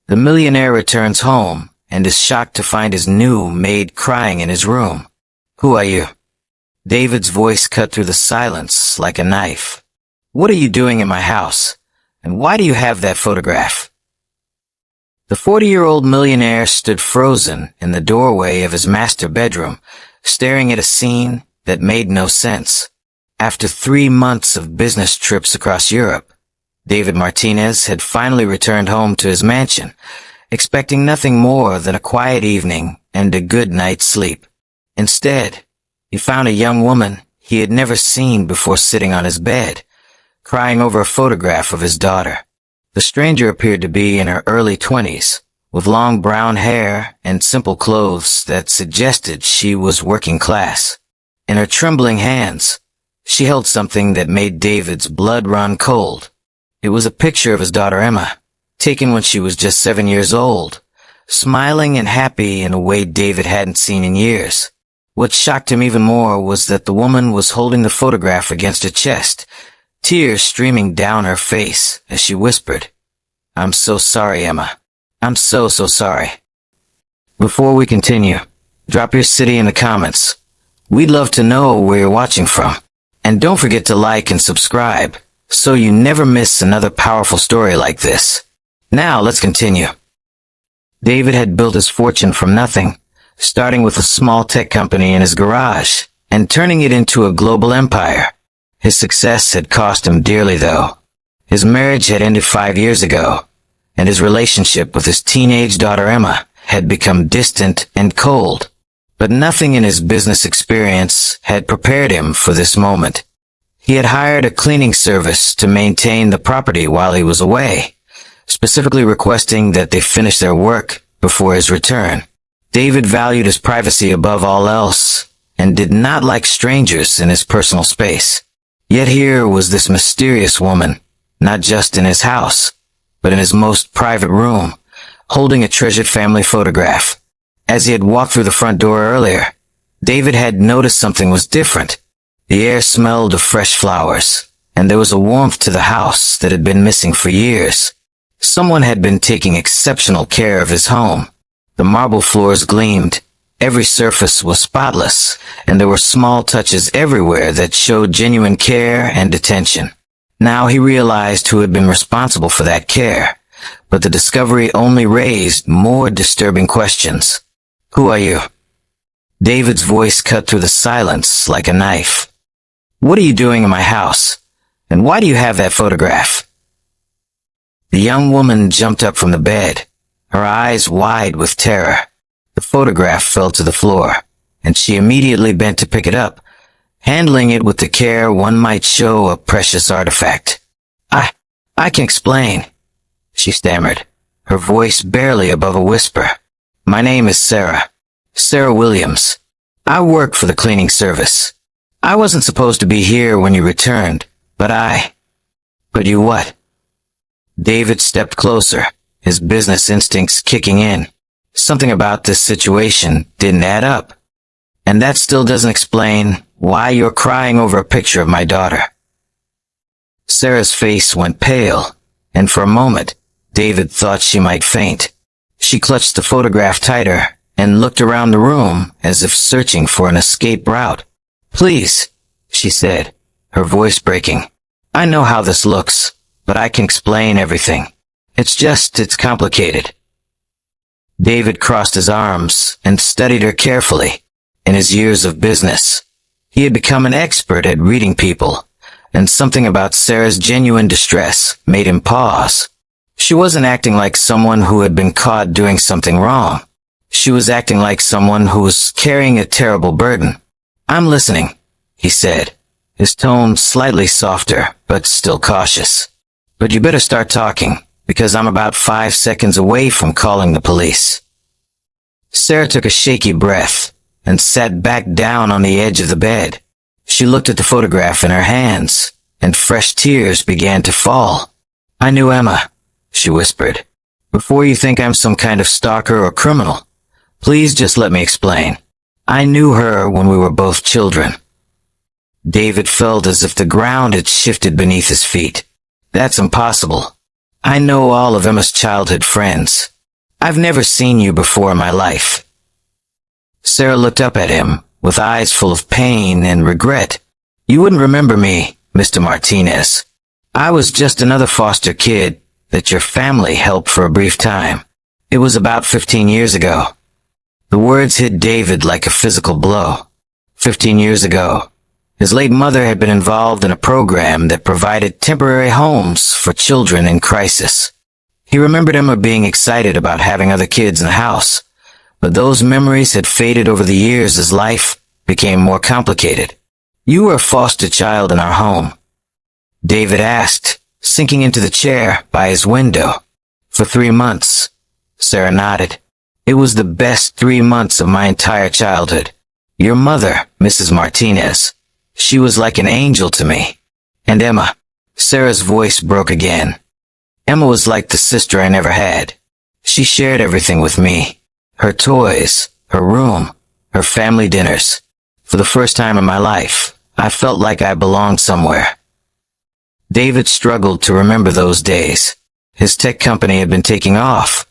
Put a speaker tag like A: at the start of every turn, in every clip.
A: The millionaire returns home and is shocked to find his new maid crying in his room. "Who are you?" David's voice cut through the silence like a knife. "What are you doing in my house? And why do you have that photograph?" The 40-year-old millionaire stood frozen in the doorway of his master bedroom, staring at a scene that made no sense. After 3 months of business trips across Europe, David Martinez had finally returned home to his mansion, expecting nothing more than a quiet evening and a good night's sleep. Instead, he found a young woman he had never seen before sitting on his bed, crying over a photograph of his daughter. The stranger appeared to be in her early 20s, with long brown hair and simple clothes that suggested she was working class. In her trembling hands, she held something that made David's blood run cold. It was a picture of his daughter Emma, taken when she was just 7 years old, smiling and happy in a way David hadn't seen in years. What shocked him even more was that the woman was holding the photograph against her chest, tears streaming down her face as she whispered, "I'm so sorry, Emma. I'm so sorry." Before we continue, drop your city in the comments. We'd love to know where you're watching from. And don't forget to like and subscribe, so you never miss another powerful story like this. Now let's continue. David had built his fortune from nothing, starting with a small tech company in his garage and turning it into a global empire. His success had cost him dearly, though. His marriage had ended 5 years ago, and his relationship with his teenage daughter Emma had become distant and cold. But nothing in his business experience had prepared him for this moment. He had hired a cleaning service to maintain the property while he was away, specifically requesting that they finish their work before his return. David valued his privacy above all else and did not like strangers in his personal space. Yet here was this mysterious woman, not just in his house, but in his most private room, holding a treasured family photograph. As he had walked through the front door earlier, David had noticed something was different. The air smelled of fresh flowers, and there was a warmth to the house that had been missing for years. Someone had been taking exceptional care of his home. The marble floors gleamed, every surface was spotless, and there were small touches everywhere that showed genuine care and attention. Now he realized who had been responsible for that care, but the discovery only raised more disturbing questions. "Who are you?" David's voice cut through the silence like a knife. "What are you doing in my house? And why do you have that photograph?" The young woman jumped up from the bed, her eyes wide with terror. The photograph fell to the floor, and she immediately bent to pick it up, handling it with the care one might show a precious artifact. I can explain," she stammered, her voice barely above a whisper. "My name is Sarah Williams. I work for the cleaning service. I wasn't supposed to be here when you returned, but you what?" David stepped closer, his business instincts kicking in. Something about this situation didn't add up. "And that still doesn't explain why you're crying over a picture of my daughter." Sarah's face went pale, and for a moment, David thought she might faint. She clutched the photograph tighter and looked around the room as if searching for an escape route. "Please," she said, her voice breaking. "I know how this looks, but I can explain everything. It's complicated." David crossed his arms and studied her carefully. In his years of business, he had become an expert at reading people, and something about Sarah's genuine distress made him pause. She wasn't acting like someone who had been caught doing something wrong. She was acting like someone who was carrying a terrible burden. "I'm listening," he said, his tone slightly softer but still cautious. "But you better start talking, because I'm about 5 seconds away from calling the police." Sarah took a shaky breath and sat back down on the edge of the bed. She looked at the photograph in her hands, and fresh tears began to fall. "I knew Emma," she whispered. "Before you think I'm some kind of stalker or criminal, please just let me explain. I knew her when we were both children." David felt as if the ground had shifted beneath his feet. "That's impossible. I know all of Emma's childhood friends. I've never seen you before in my life." Sarah looked up at him, with eyes full of pain and regret. "You wouldn't remember me, Mr. Martinez. I was just another foster kid that your family helped for a brief time. It was about 15 years ago." The words hit David like a physical blow. 15 years ago, his late mother had been involved in a program that provided temporary homes for children in crisis. He remembered Emma being excited about having other kids in the house, but those memories had faded over the years as life became more complicated. "You were a foster child in our home?" David asked, sinking into the chair by his window. "For 3 months." Sarah nodded. "It was the best 3 months of my entire childhood. Your mother, Mrs. Martinez, she was like an angel to me. And Emma," Sarah's voice broke again. "Emma was like the sister I never had. She shared everything with me. Her toys, her room, her family dinners. For the first time in my life, I felt like I belonged somewhere." David struggled to remember those days. His tech company had been taking off,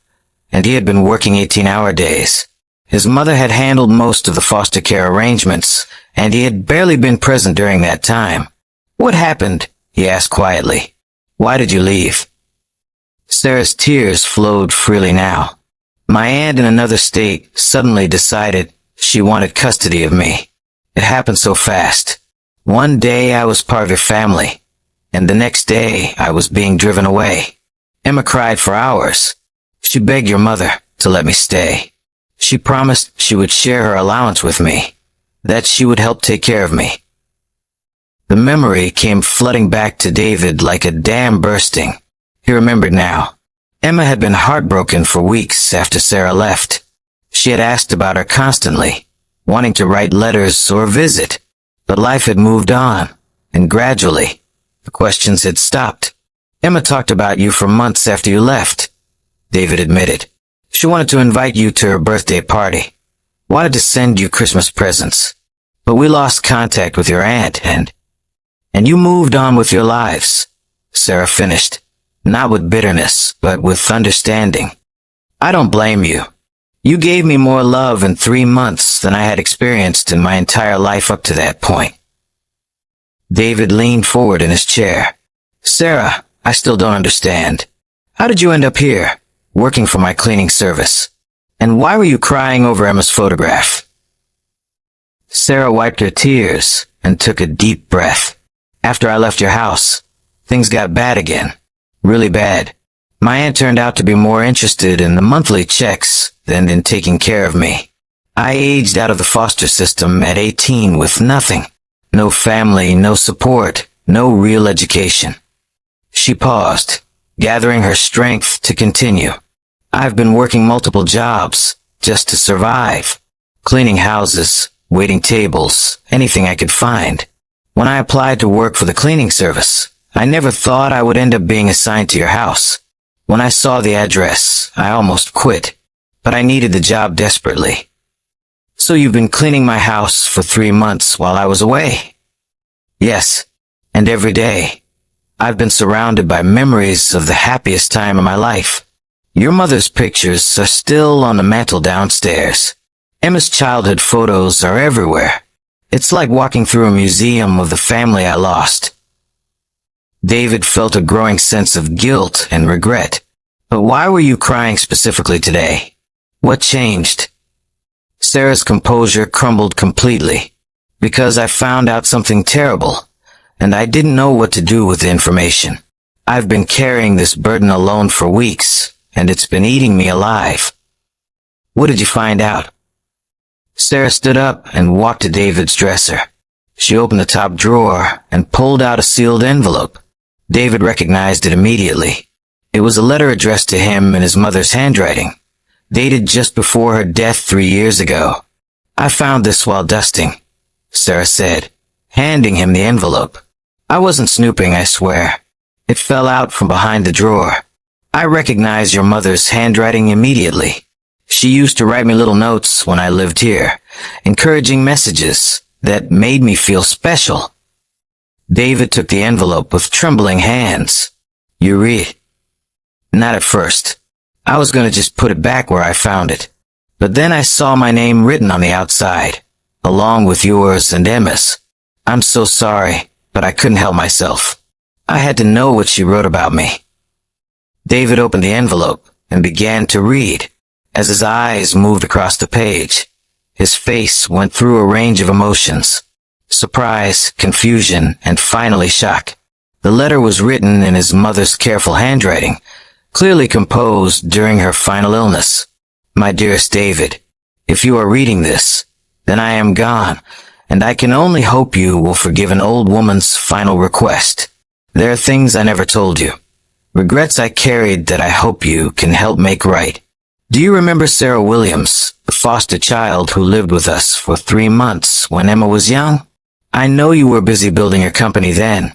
A: and he had been working 18-hour days. His mother had handled most of the foster care arrangements, and he had barely been present during that time. "What happened?" he asked quietly. "Why did you leave?" Sarah's tears flowed freely now. "My aunt in another state suddenly decided she wanted custody of me. It happened so fast. One day I was part of your family, and the next day I was being driven away. Emma cried for hours. She begged your mother to let me stay. She promised she would share her allowance with me, that she would help take care of me." The memory came flooding back to David like a dam bursting. He remembered now. Emma had been heartbroken for weeks after Sarah left. She had asked about her constantly, wanting to write letters or visit, but life had moved on, and gradually, the questions had stopped. "Emma talked about you for months after you left," David admitted. "She wanted to invite you to her birthday party, wanted to send you Christmas presents, but we lost contact with your aunt and you moved on with your lives," Sarah finished, not with bitterness, but with understanding. "I don't blame you. You gave me more love in 3 months than I had experienced in my entire life up to that point." David leaned forward in his chair. "Sarah, I still don't understand. How did you end up here, working for my cleaning service? And why were you crying over Emma's photograph?" Sarah wiped her tears and took a deep breath. "After I left your house, things got bad again. Really bad. My aunt turned out to be more interested in the monthly checks than in taking care of me. I aged out of the foster system at 18 with nothing. No family, no support, no real education." She paused, gathering her strength to continue. "I've been working multiple jobs just to survive. Cleaning houses, waiting tables, anything I could find. When I applied to work for the cleaning service, I never thought I would end up being assigned to your house. When I saw the address, I almost quit, but I needed the job desperately." "So you've been cleaning my house for 3 months while I was away?" "Yes, and every day. I've been surrounded by memories of the happiest time of my life. Your mother's pictures are still on the mantel downstairs. Emma's childhood photos are everywhere. It's like walking through a museum of the family I lost." David felt a growing sense of guilt and regret. "But why were you crying specifically today? What changed?" Sarah's composure crumbled completely. "Because I found out something terrible, and I didn't know what to do with the information. I've been carrying this burden alone for weeks, and it's been eating me alive." "What did you find out?" Sarah stood up and walked to David's dresser. She opened the top drawer and pulled out a sealed envelope. David recognized it immediately. It was a letter addressed to him in his mother's handwriting, dated just before her death 3 years ago. "I found this while dusting," Sarah said, handing him the envelope. "I wasn't snooping, I swear. It fell out from behind the drawer. I recognize your mother's handwriting immediately. She used to write me little notes when I lived here, encouraging messages that made me feel special." David took the envelope with trembling hands. "You read?" "Not at first. I was gonna just put it back where I found it. But then I saw my name written on the outside, along with yours and Emma's. I'm so sorry, but I couldn't help myself. I had to know what she wrote about me. David opened the envelope and began to read. As his eyes moved across the page, his face went through a range of emotions. Surprise, confusion, and finally shock. The letter was written in his mother's careful handwriting, clearly composed during her final illness. My dearest David, if you are reading this, then I am gone, and I can only hope you will forgive an old woman's final request. There are things I never told you, regrets I carried that I hope you can help make right. Do you remember Sarah Williams, the foster child who lived with us for 3 months when Emma was young? I know you were busy building your company then,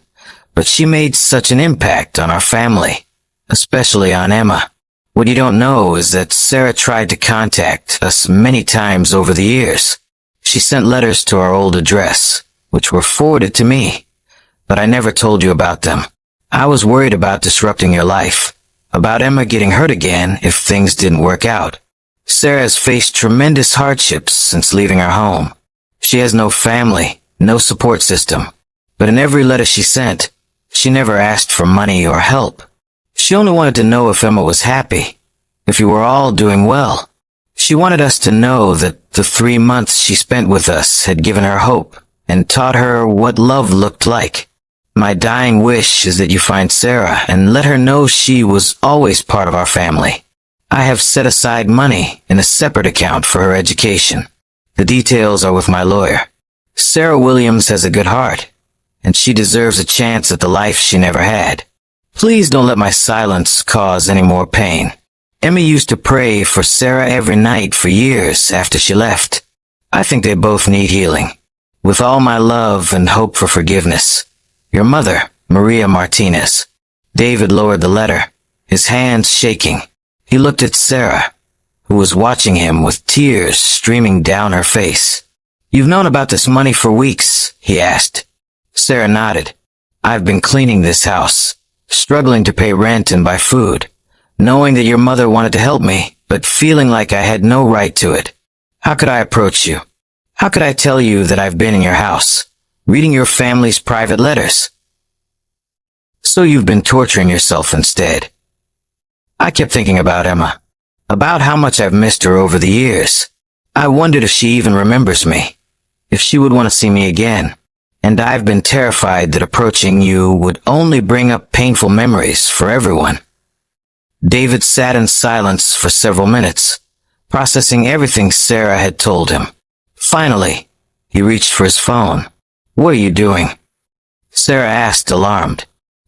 A: but she made such an impact on our family, especially on Emma. What you don't know is that Sarah tried to contact us many times over the years. She sent letters to our old address, which were forwarded to me, but I never told you about them. I was worried about disrupting your life, about Emma getting hurt again if things didn't work out. Sarah has faced tremendous hardships since leaving our home. She has no family, no support system, but in every letter she sent, she never asked for money or help. She only wanted to know if Emma was happy, if you were all doing well. She wanted us to know that the 3 months she spent with us had given her hope and taught her what love looked like. My dying wish is that you find Sarah and let her know she was always part of our family. I have set aside money in a separate account for her education. The details are with my lawyer. Sarah Williams has a good heart, and she deserves a chance at the life she never had. Please don't let my silence cause any more pain. Emma used to pray for Sarah every night for years after she left. I think they both need healing. With all my love and hope for forgiveness. Your mother, Maria Martinez. David lowered the letter, his hands shaking. He looked at Sarah, who was watching him with tears streaming down her face. You've known about this money for weeks, he asked. Sarah nodded. I've been cleaning this house, struggling to pay rent and buy food, knowing that your mother wanted to help me, but feeling like I had no right to it. How could I approach you? How could I tell you that I've been in your house, reading your family's private letters? So you've been torturing yourself instead. I kept thinking about Emma, about how much I've missed her over the years. I wondered if she even remembers me, if she would want to see me again. And I've been terrified that approaching you would only bring up painful memories for everyone. David sat in silence for several minutes, processing everything Sarah had told him. Finally, he reached for his phone. What are you doing? Sarah asked, alarmed.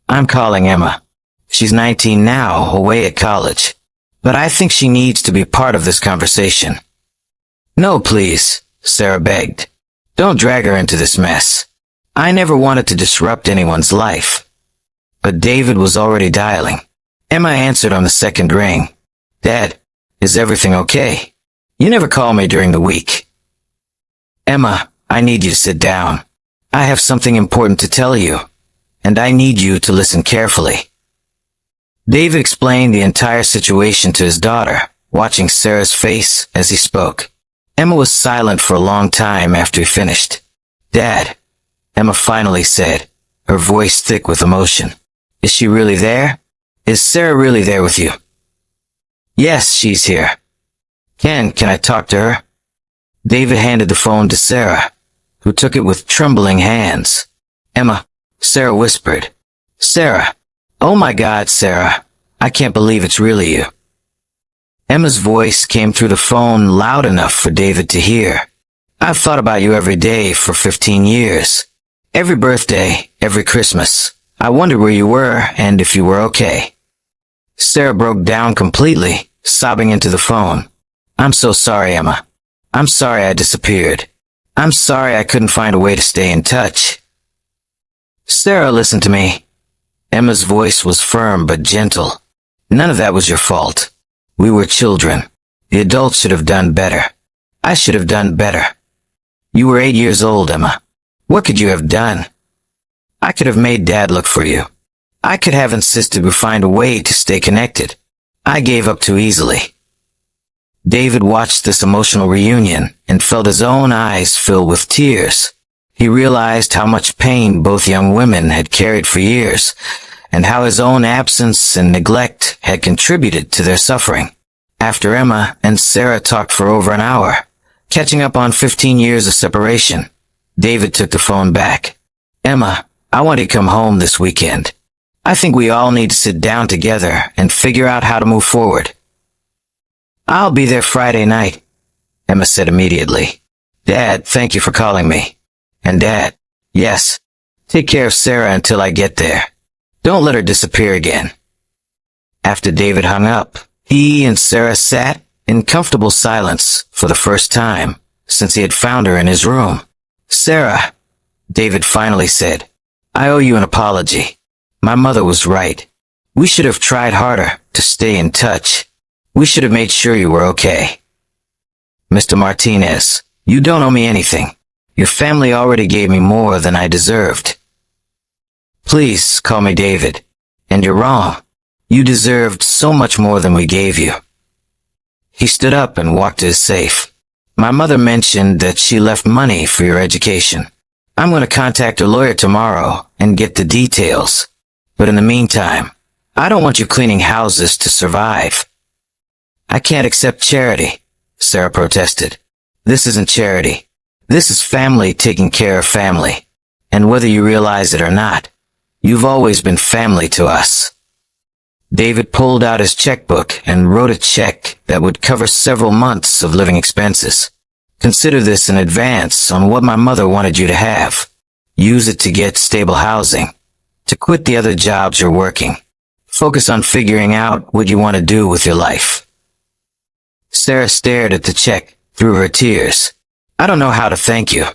A: I'm calling Emma. She's 19 now, away at college. But I think she needs to be part of this conversation. No, please, Sarah begged. Don't drag her into this mess. I never wanted to disrupt anyone's life. But David was already dialing. Emma answered on the second ring. Dad, is everything okay? You never call me during the week. Emma, I need you to sit down. I have something important to tell you, and I need you to listen carefully. David explained the entire situation to his daughter, watching Sarah's face as he spoke. Emma was silent for a long time after he finished. Dad, Emma finally said, her voice thick with emotion. Is she really there? Is Sarah really there with you? Yes, she's here. Can I talk to her? David handed the phone to Sarah, who took it with trembling hands. Emma, Sarah whispered. Sarah. Oh my God, Sarah. I can't believe it's really you. Emma's voice came through the phone loud enough for David to hear. I've thought about you every day for 15 years. Every birthday, every Christmas, I wondered where you were and if you were okay. Sarah broke down completely, sobbing into the phone. I'm so sorry, Emma. I'm sorry I disappeared. I'm sorry I couldn't find a way to stay in touch. Sarah, listen to me. Emma's voice was firm but gentle. None of that was your fault. We were children. The adults should have done better. I should have done better. You were 8 years old, Emma. What could you have done? I could have made Dad look for you. I could have insisted we find a way to stay connected. I gave up too easily. David watched this emotional reunion and felt his own eyes fill with tears. He realized how much pain both young women had carried for years, and how his own absence and neglect had contributed to their suffering. After Emma and Sarah talked for over an hour, catching up on 15 years of separation, David took the phone back. "Emma, I want you to come home this weekend. I think we all need to sit down together and figure out how to move forward." "I'll be there Friday night," Emma said immediately. "Dad, thank you for calling me." "And Dad, yes, take care of Sarah until I get there. Don't let her disappear again." After David hung up, he and Sarah sat in comfortable silence for the first time since he had found her in his room. "Sarah," David finally said, "I owe you an apology. My mother was right. We should have tried harder to stay in touch. We should have made sure you were okay." "Mr. Martinez, you don't owe me anything. Your family already gave me more than I deserved." "Please call me David. And you're wrong. You deserved so much more than we gave you." He stood up and walked to his safe. "My mother mentioned that she left money for your education. I'm going to contact her lawyer tomorrow and get the details. But in the meantime, I don't want you cleaning houses to survive." "I can't accept charity," Sarah protested. "This isn't charity. This is family taking care of family. And whether you realize it or not, you've always been family to us." David pulled out his checkbook and wrote a check that would cover several months of living expenses. "Consider this in advance on what my mother wanted you to have. Use it to get stable housing, to quit the other jobs you're working. Focus on figuring out what you want to do with your life." Sarah stared at the check through her tears. "I don't know how to thank you."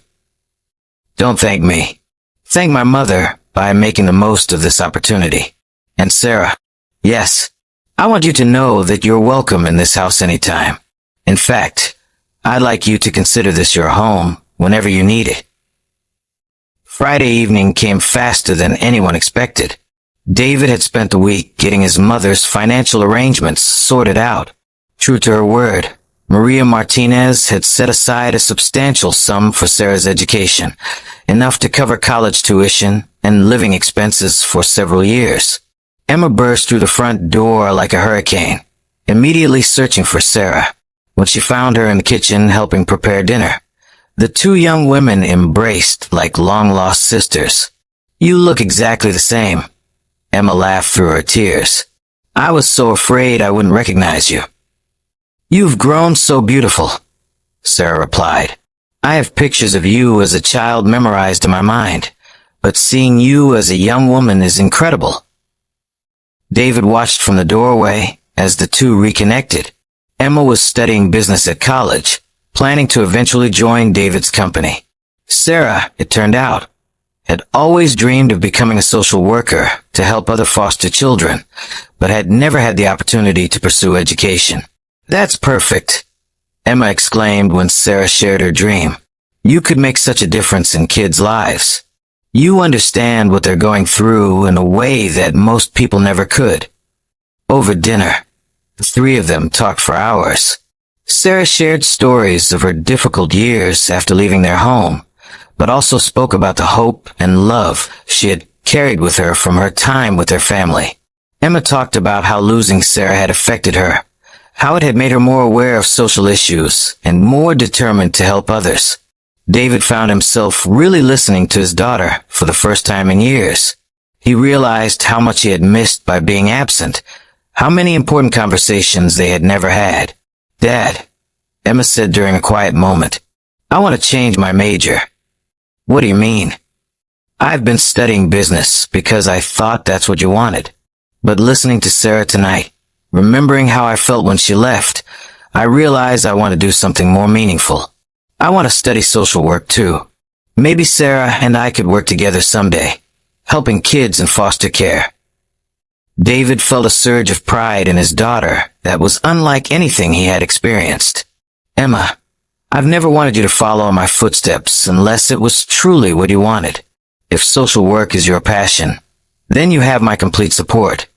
A: "Don't thank me. Thank my mother by making the most of this opportunity. And Sarah, yes, I want you to know that you're welcome in this house anytime. In fact, I'd like you to consider this your home whenever you need it." Friday evening came faster than anyone expected. David had spent the week getting his mother's financial arrangements sorted out. True to her word, Maria Martinez had set aside a substantial sum for Sarah's education, enough to cover college tuition and living expenses for several years. Emma burst through the front door like a hurricane, immediately searching for Sarah. When she found her in the kitchen helping prepare dinner, the two young women embraced like long-lost sisters. "You look exactly the same," Emma laughed through her tears. "I was so afraid I wouldn't recognize you." "You've grown so beautiful," Sarah replied. "I have pictures of you as a child memorized in my mind, but seeing you as a young woman is incredible." David watched from the doorway as the two reconnected. Emma was studying business at college, planning to eventually join David's company. Sarah, it turned out, had always dreamed of becoming a social worker to help other foster children, but had never had the opportunity to pursue education. "That's perfect," Emma exclaimed when Sarah shared her dream. "You could make such a difference in kids' lives. You understand what they're going through in a way that most people never could." Over dinner, the three of them talked for hours. Sarah shared stories of her difficult years after leaving their home, but also spoke about the hope and love she had carried with her from her time with their family. Emma talked about how losing Sarah had affected her, how it had made her more aware of social issues and more determined to help others. David found himself really listening to his daughter for the first time in years. He realized how much he had missed by being absent, how many important conversations they had never had. "Dad," Emma said during a quiet moment, "I want to change my major." "What do you mean?" "I've been studying business because I thought that's what you wanted. But listening to Sarah tonight, remembering how I felt when she left, I realized I want to do something more meaningful. I want to study social work too. Maybe Sarah and I could work together someday, helping kids in foster care." David felt a surge of pride in his daughter that was unlike anything he had experienced. "Emma, I've never wanted you to follow in my footsteps unless it was truly what you wanted. If social work is your passion, then you have my complete support."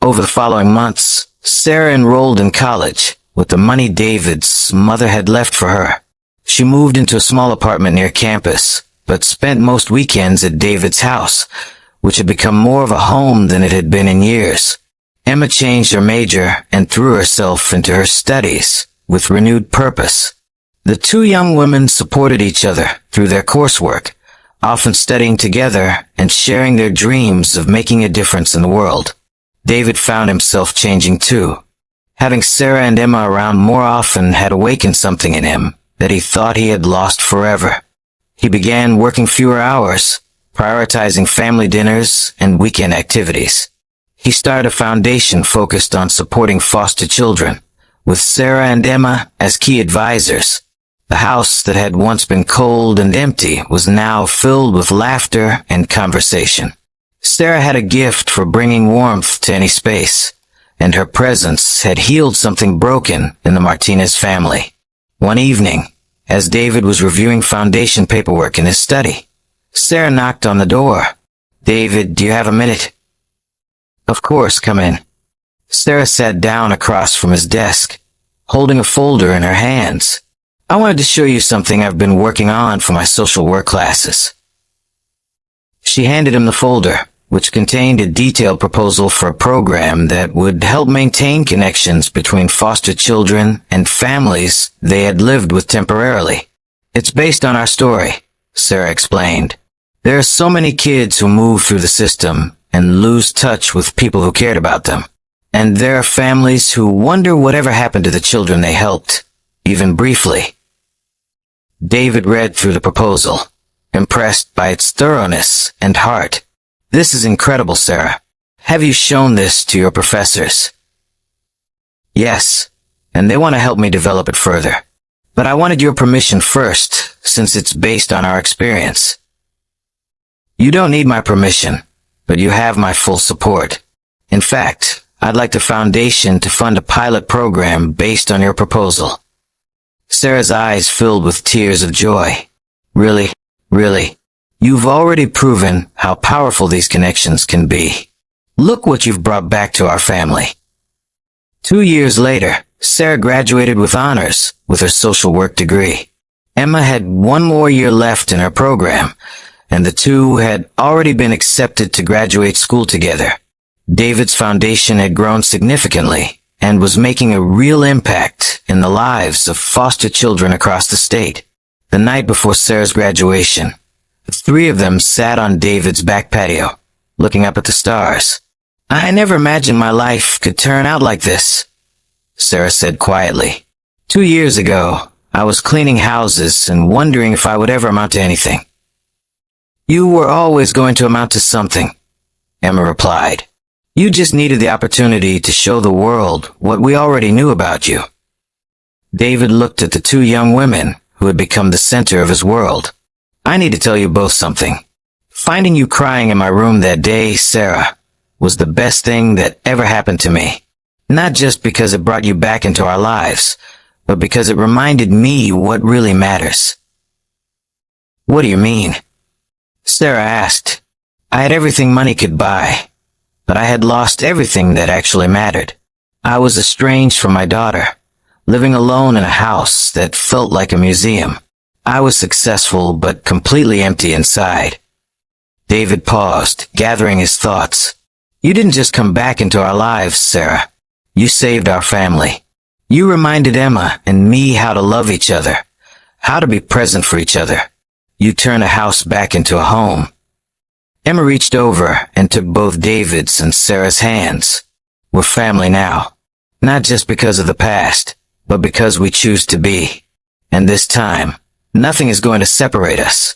A: Over the following months, Sarah enrolled in college with the money David's mother had left for her. She moved into a small apartment near campus, but spent most weekends at David's house, which had become more of a home than it had been in years. Emma changed her major and threw herself into her studies with renewed purpose. The two young women supported each other through their coursework, often studying together and sharing their dreams of making a difference in the world. David found himself changing too. Having Sarah and Emma around more often had awakened something in him that he thought he had lost forever. He began working fewer hours, prioritizing family dinners and weekend activities. He started a foundation focused on supporting foster children, with Sarah and Emma as key advisors. The house that had once been cold and empty was now filled with laughter and conversation. Sarah had a gift for bringing warmth to any space, and her presence had healed something broken in the Martinez family. One evening, as David was reviewing foundation paperwork in his study, Sarah knocked on the door. "David, do you have a minute?" "Of course, come in." Sarah sat down across from his desk, holding a folder in her hands. "I wanted to show you something I've been working on for my social work classes." She handed him the folder, which contained a detailed proposal for a program that would help maintain connections between foster children and families they had lived with temporarily. "It's based on our story," Sarah explained. "There are so many kids who move through the system and lose touch with people who cared about them. And there are families who wonder whatever happened to the children they helped, even briefly." David read through the proposal, impressed by its thoroughness and heart. "This is incredible, Sarah. Have you shown this to your professors?" "Yes, and they want to help me develop it further. But I wanted your permission first, since it's based on our experience." "You don't need my permission, but you have my full support. In fact, I'd like the foundation to fund a pilot program based on your proposal." Sarah's eyes filled with tears of joy. "Really? Really? You've already proven how powerful these connections can be. Look what you've brought back to our family." 2 years later, Sarah graduated with honors with her social work degree. Emma had 1 more year left in her program, and the two had already been accepted to graduate school together. David's foundation had grown significantly and was making a real impact in the lives of foster children across the state. The night before Sarah's graduation, the 3 of them sat on David's back patio, looking up at the stars. "I never imagined my life could turn out like this," Sarah said quietly. 2 years ago, I was cleaning houses and wondering if I would ever amount to anything." "You were always going to amount to something," Emma replied. "You just needed the opportunity to show the world what we already knew about you." David looked at the 2 young women who had become the center of his world. "I need to tell you both something. Finding you crying in my room that day, Sarah, was the best thing that ever happened to me. Not just because it brought you back into our lives, but because it reminded me what really matters." "What do you mean?" Sarah asked. "I had everything money could buy, but I had lost everything that actually mattered. I was estranged from my daughter, living alone in a house that felt like a museum. I was successful but completely empty inside." David paused, gathering his thoughts. "You didn't just come back into our lives, Sarah. You saved our family. You reminded Emma and me how to love each other, how to be present for each other. You turned a house back into a home." Emma reached over and took both David's and Sarah's hands. "We're family now, not just because of the past, but because we choose to be. And this time, nothing is going to separate us."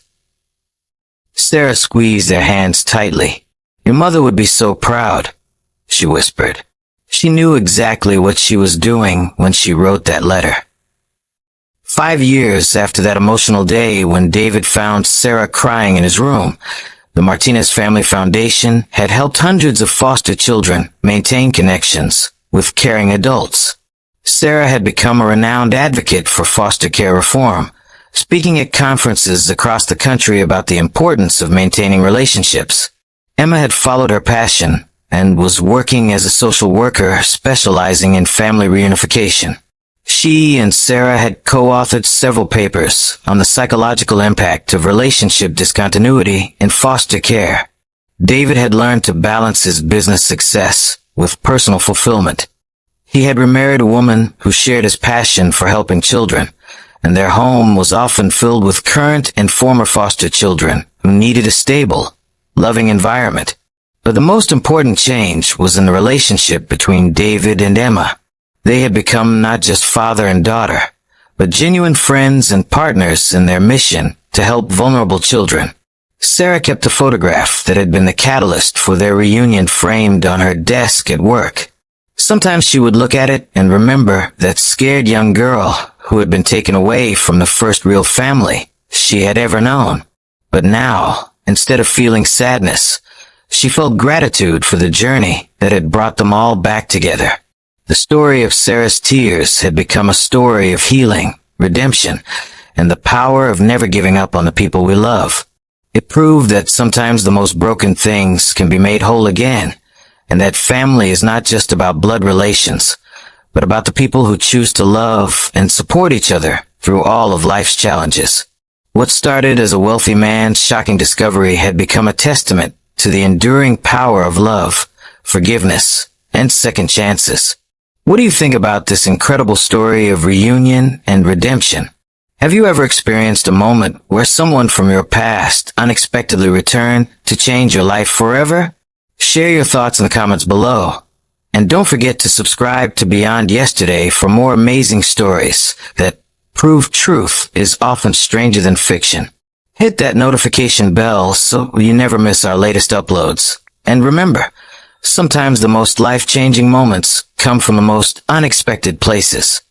A: Sarah squeezed their hands tightly. "Your mother would be so proud," she whispered. She knew exactly what she was doing when she wrote that letter. 5 years after that emotional day when David found Sarah crying in his room, the Martinez Family Foundation had helped hundreds of foster children maintain connections with caring adults. Sarah had become a renowned advocate for foster care reform, speaking at conferences across the country about the importance of maintaining relationships. Emma had followed her passion and was working as a social worker specializing in family reunification. She and Sarah had co-authored several papers on the psychological impact of relationship discontinuity in foster care. David had learned to balance his business success with personal fulfillment. He had remarried a woman who shared his passion for helping children, and their home was often filled with current and former foster children who needed a stable, loving environment. But the most important change was in the relationship between David and Emma. They had become not just father and daughter, but genuine friends and partners in their mission to help vulnerable children. Sarah kept a photograph that had been the catalyst for their reunion framed on her desk at work. Sometimes she would look at it and remember that scared young girl who had been taken away from the first real family she had ever known. But now, instead of feeling sadness, she felt gratitude for the journey that had brought them all back together. The story of Sarah's tears had become a story of healing, redemption, and the power of never giving up on the people we love. It proved that sometimes the most broken things can be made whole again, and that family is not just about blood relations, but about the people who choose to love and support each other through all of life's challenges. What started as a wealthy man's shocking discovery had become a testament to the enduring power of love, forgiveness, and second chances. What do you think about this incredible story of reunion and redemption? Have you ever experienced a moment where someone from your past unexpectedly returned to change your life forever? Share your thoughts in the comments below. And don't forget to subscribe to Beyond Yesterday for more amazing stories that prove truth is often stranger than fiction. Hit that notification bell so you never miss our latest uploads. And remember, sometimes the most life-changing moments come from the most unexpected places.